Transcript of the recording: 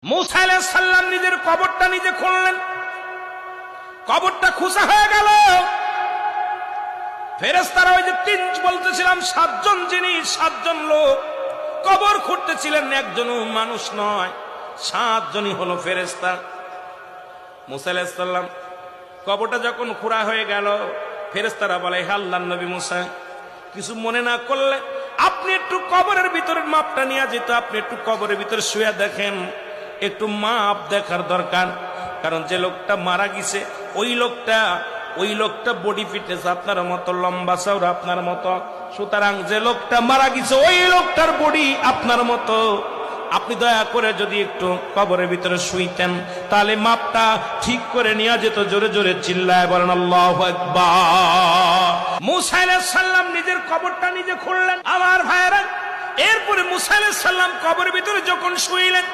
মুসা আলাইহিস সালাম নিজের কবরটা নিজে খুললেন। কবরটা খোঁচা হয়ে গেল। ফেরেশতারা ওই যে তিন বলতেছিলাম, সাতজন জিনিস, সাতজন লোক কবর খুঁড়তেছিলেন, একজনও মানুষ নয়, সাতজনই হলো ফেরেশতা। মুসা আলাইহিস সালাম কবরটা যখন খোঁড়া হয়ে গেল, ফেরেশতারা বলে, হে আল্লাহর নবী মুসা, কিছু মনে না করলে আপনি একটু কবরের ভিতরে মাপটা নিয়ে যেত, আপনি একটু কবরের ভিতরে শুয়ে দেখেন, একটু মাপ দেখার দরকার। কারণ যে লোকটা মারা গেছে ওই লোকটা বডি ফিটনেস আপনার মতো, লম্বা চওড়া আপনার মতো, সুতরাং যে লোকটা মারা গেছে ওই লোকটার বডি আপনার মতো। আপনি দয়া করে যদি একটু কবরের ভিতরে শুইতেন, তাহলে মাপটা ঠিক করে নিয়ে যেত। জোরে জোরে চিল্লায় বলেন আল্লাহু আকবার। মুসা আলাইহিস সালাম নিজের কবরটা নিজে খুললেন। আমার ভাইয়েরা, এরপরে মুসা আলাইহিস সালাম কবরের ভিতরে যখন শুইলেন,